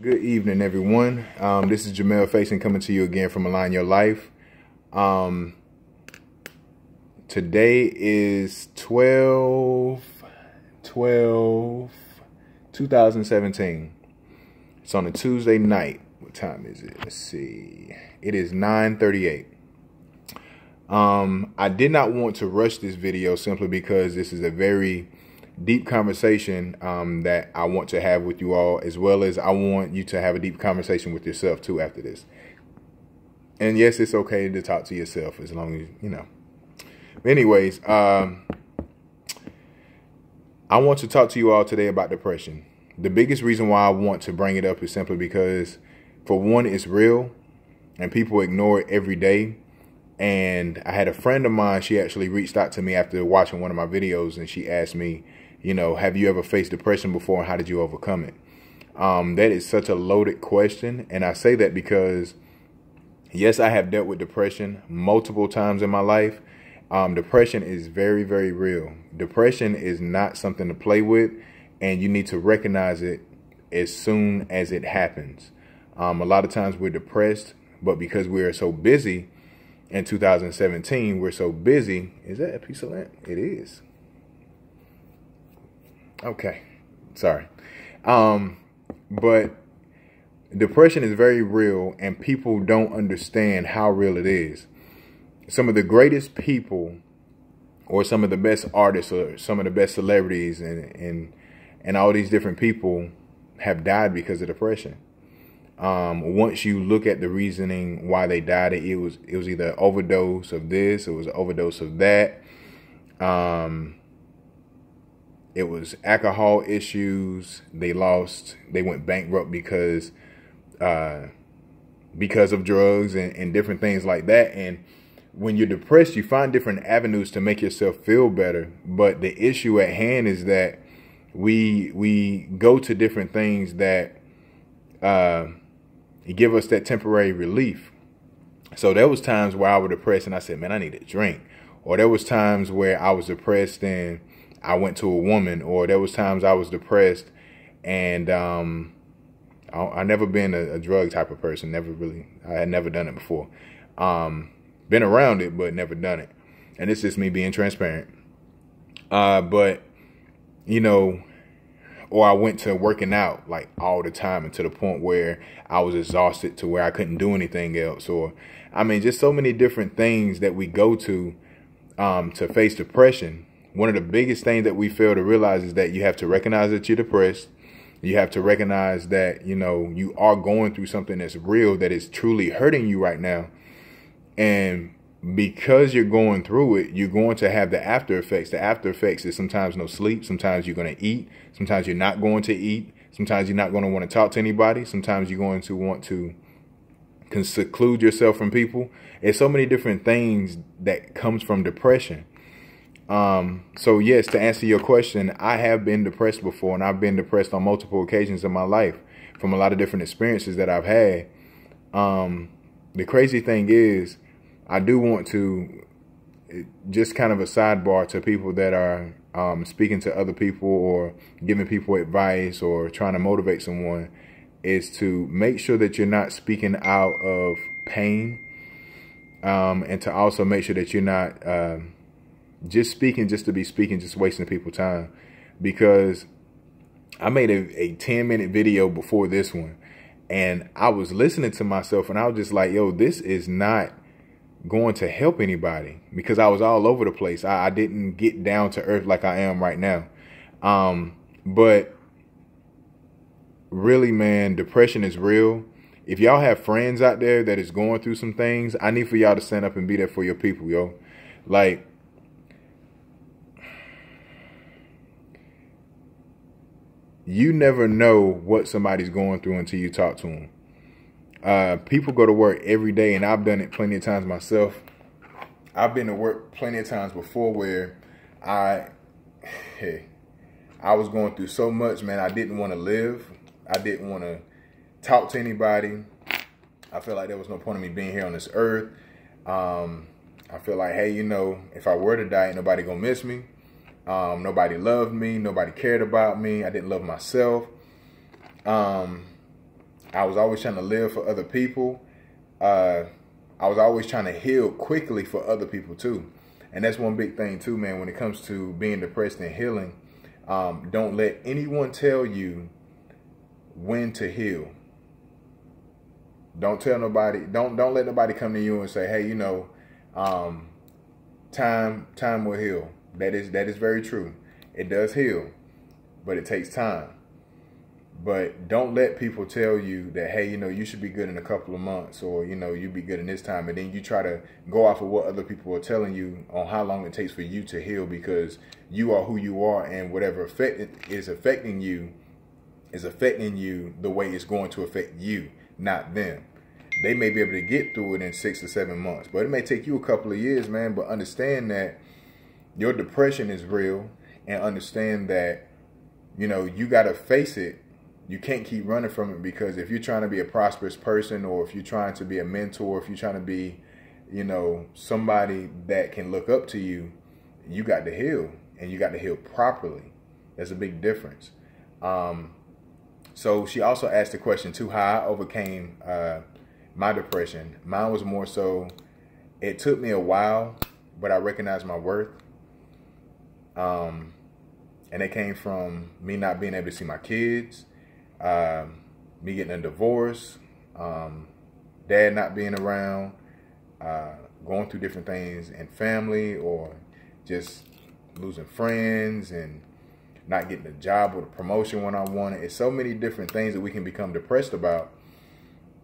Good evening, everyone. This is Jamel Facing coming to you again from Align Your Life. Today is 12/12/2017. It's on a Tuesday night. What time is it? Let's see. It is 9:38. I did not want to rush this video simply because this is a very deep conversation that I want to have with you all, as well as I want you to have a deep conversation with yourself too after this. And yes, it's okay to talk to yourself as long as you know. Anyways, I want to talk to you all today about depression. The biggest reason why I want to bring it up is simply because, for one, it's real and people ignore it every day. And I had a friend of mine, she actually reached out to me after watching one of my videos, and she asked me, have you ever faced depression before, and how did you overcome it? That is such a loaded question. And I say that because, yes, I have dealt with depression multiple times in my life. Depression is very, very real. Depression is not something to play with, and you need to recognize it as soon as it happens. A lot of times we're depressed, but because we are so busy in 2017, we're so busy. Is that a piece of land? It is. Okay, sorry. But depression is very real, and people don't understand how real it is. Some of the greatest people, or some of the best artists, or some of the best celebrities, and all these different people have died because of depression. Once you look at the reasoning why they died, it was either an overdose of this, it was an overdose of that. It was alcohol issues. They went bankrupt because of drugs and different things like that. And when you're depressed, you find different avenues to make yourself feel better. But the issue at hand is that we go to different things that give us that temporary relief. So there was times where I was depressed and I said, man, I need a drink. Or there was times where I was depressed and I went to a woman. Or there was times I was depressed and I never been a drug type of person. I had never done it before. Been around it, but never done it. And it's just me being transparent. But, or I went to working out like all the time, and to the point where I was exhausted to where I couldn't do anything else. Or, just so many different things that we go to face depression. One of the biggest things that we fail to realize is that you have to recognize that you're depressed. You have to recognize that, you are going through something that's real, that is truly hurting you right now. And because you're going through it, you're going to have the after effects. The after effects is sometimes no sleep. Sometimes you're going to eat. Sometimes you're not going to eat. Sometimes you're not going to want to talk to anybody. Sometimes you're going to want to seclude yourself from people. There's so many different things that comes from depression. So yes, to answer your question, I have been depressed before, and I've been depressed on multiple occasions in my life from a lot of different experiences that I've had. The crazy thing is, I do want to, just kind of a sidebar to people that are speaking to other people or giving people advice or trying to motivate someone, is to make sure that you're not speaking out of pain, and to also make sure that you're not just speaking just to be speaking, just wasting people's time. Because I made a 10-minute video before this one, and I was listening to myself, and I was just like, yo, this is not going to help anybody, because I was all over the place. I didn't get down to earth like I am right now. But really, man, depression is real. If y'all have friends out there that is going through some things, I need for y'all to stand up and be there for your people, yo. Like, you never know what somebody's going through until you talk to them. People go to work every day, and I've done it plenty of times myself. I've been to work plenty of times before where I was going through so much, man. I didn't want to live. I didn't want to talk to anybody. I felt like there was no point in me being here on this earth. I feel like, hey, if I were to die, ain't nobody gonna miss me. Nobody loved me. Nobody cared about me. I didn't love myself. I was always trying to live for other people. I was always trying to heal quickly for other people too. And that's one big thing too, man, when it comes to being depressed and healing. Don't let anyone tell you when to heal. Don't tell nobody, don't let nobody come to you and say, hey, you know, time will heal. That is very true. It does heal, but it takes time. But don't let people tell you that, hey, you know, you should be good in a couple of months, or, you know, you'll be good in this time. And then you try to go off of what other people are telling you on how long it takes for you to heal, because you are who you are, and whatever effect is affecting you the way it's going to affect you, not them. They may be able to get through it in 6 or 7 months, but it may take you a couple of years, man. But understand that your depression is real, and understand that, you know, you got to face it. You can't keep running from it, because if you're trying to be a prosperous person, or if you're trying to be a mentor, if you're trying to be, you know, somebody that can look up to you, you got to heal, and you got to heal properly. There's a big difference. So she also asked the question too, how I overcame my depression. Mine was more so, it took me a while, but I recognized my worth. And it came from me not being able to see my kids, me getting a divorce, dad not being around, going through different things in family, or just losing friends, and not getting a job or a promotion when I wanted. It's so many different things that we can become depressed about.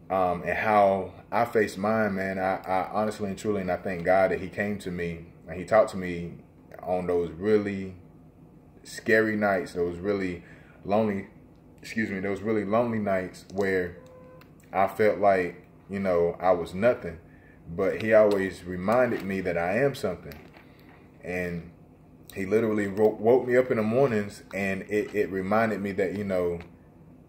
And how I faced mine, man, I honestly and truly, and I thank God that he came to me and he talked to me on those really scary nights, those really lonely nights where I felt like, you know, I was nothing. But he always reminded me that I am something. And he literally woke me up in the mornings, and it reminded me that, you know,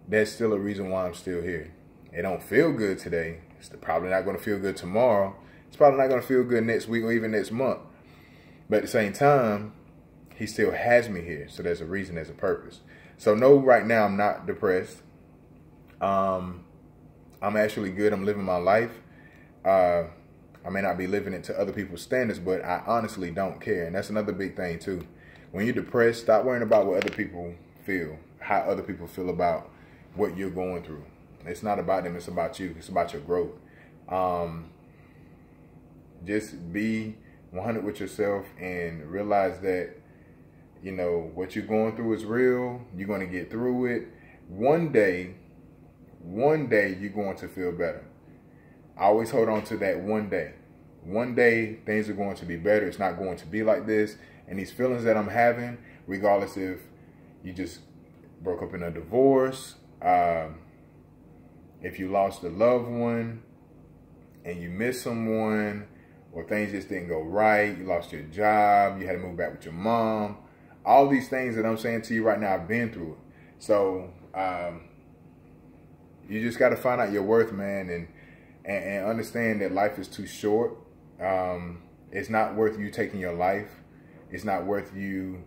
there's still a reason why I'm still here. It don't feel good today. It's probably not going to feel good tomorrow. It's probably not going to feel good next week or even next month. But at the same time, he still has me here. So there's a reason, there's a purpose. So no, right now I'm not depressed. I'm actually good. I'm living my life. I may not be living it to other people's standards, but I honestly don't care. And that's another big thing too. When you're depressed, stop worrying about what other people feel, how other people feel about what you're going through. It's not about them, it's about you. It's about your growth. Just be 100 with yourself and realize that, you know, what you're going through is real. You're going to get through it. One day you're going to feel better. I always hold on to that one day. One day things are going to be better. It's not going to be like this. And these feelings that I'm having, regardless if you just broke up in a divorce, if you lost a loved one and you miss someone, or things just didn't go right, you lost your job, you had to move back with your mom, all these things that I'm saying to you right now, I've been through it. So you just got to find out your worth, man, and understand that life is too short. It's not worth you taking your life. It's not worth you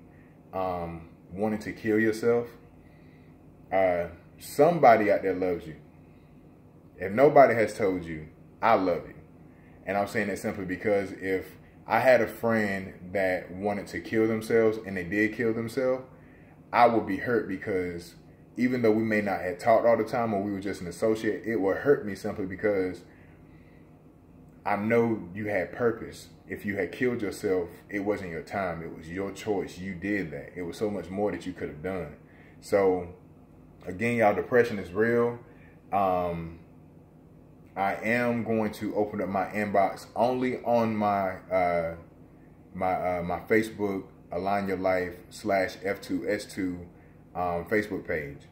wanting to kill yourself. Somebody out there loves you. If nobody has told you, I love you. And I'm saying that simply because if I had a friend that wanted to kill themselves and they did kill themselves, I would be hurt, because even though we may not have talked all the time, or we were just an associate, it would hurt me simply because I know you had purpose. If you had killed yourself, it wasn't your time. It was your choice. You did that. It was so much more that you could have done. So again, y'all, depression is real. I am going to open up my inbox only on my my Facebook, Align Your Life /F2S2 Facebook page.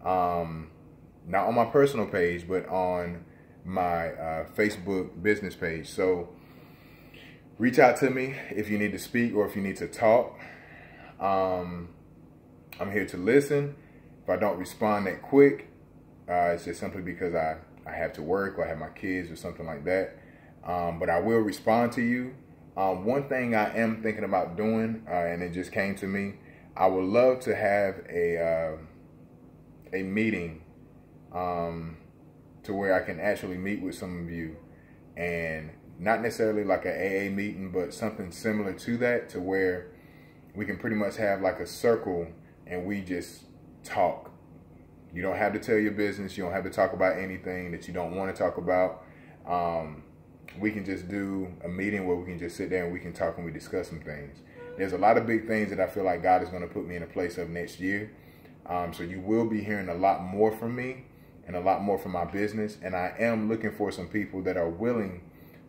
Not on my personal page, but on my Facebook business page. So reach out to me if you need to speak or if you need to talk. I'm here to listen. If I don't respond that quick, it's just simply because I have to work, or I have my kids or something like that. But I will respond to you. One thing I am thinking about doing, and it just came to me, I would love to have a meeting to where I can actually meet with some of you, and not necessarily like an AA meeting, but something similar to that, to where we can pretty much have like a circle and we just talk. You don't have to tell your business. You don't have to talk about anything that you don't want to talk about. We can just do a meeting where we can just sit there and we can talk and we discuss some things. There's a lot of big things that I feel like God is going to put me in a place of next year. So you will be hearing a lot more from me and a lot more from my business. And I am looking for some people that are willing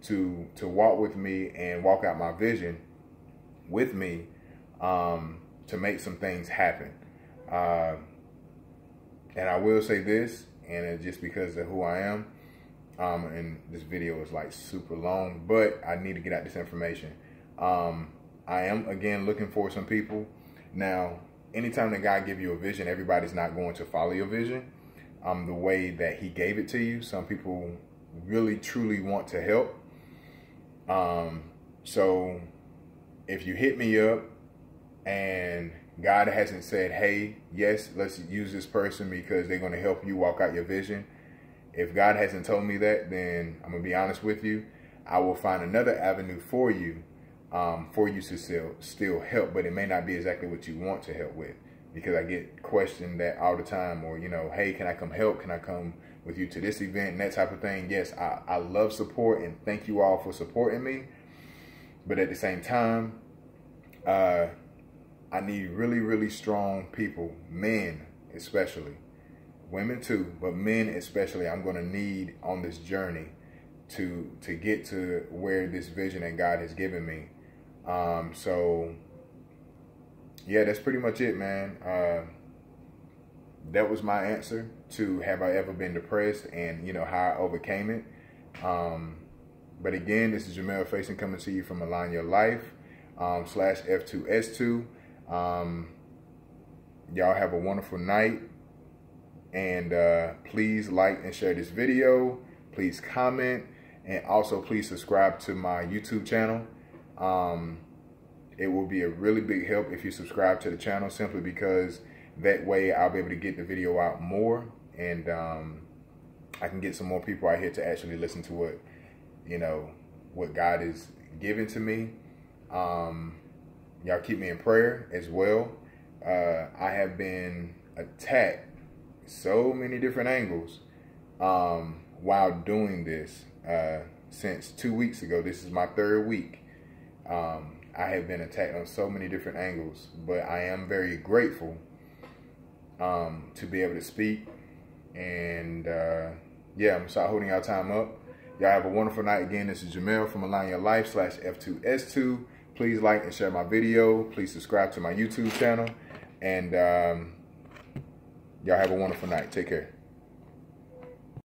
to walk with me and walk out my vision with me, to make some things happen. And I will say this, and it's just because of who I am, and this video is like super long, but I need to get out this information. I am, again, looking for some people. Now, anytime that God gives you a vision, everybody's not going to follow your vision the way that he gave it to you. Some people really, truly want to help. So if you hit me up and God hasn't said, hey, yes, let's use this person because they're going to help you walk out your vision. If God hasn't told me that, then I'm going to be honest with you. I will find another avenue for you to still help, but it may not be exactly what you want to help with, because I get questioned that all the time, or, you know, hey, can I come help? Can I come with you to this event and that type of thing? Yes, I love support, and thank you all for supporting me. But at the same time, I need really, really strong people, men especially, women too, but men especially, I'm going to need on this journey to get to where this vision that God has given me. So yeah, that's pretty much it, man. That was my answer to have I ever been depressed, and, you know, how I overcame it. But again, this is Jamel Faison coming to you from Align Your Life /F2S2. Y'all have a wonderful night, and please like and share this video. Please comment, and also please subscribe to my YouTube channel. It will be a really big help if you subscribe to the channel, simply because that way I'll be able to get the video out more, and I can get some more people out here to actually listen to what, you know, what God is giving to me. Y'all keep me in prayer as well. I have been attacked so many different angles while doing this since 2 weeks ago. This is my 3rd week. I have been attacked on so many different angles, but I am very grateful to be able to speak. And yeah, I'm gonna start holding y'all time up. Y'all have a wonderful night. Again, this is Jamel from Align Your Life /F2S2. Please like and share my video. Please subscribe to my YouTube channel. And y'all have a wonderful night. Take care.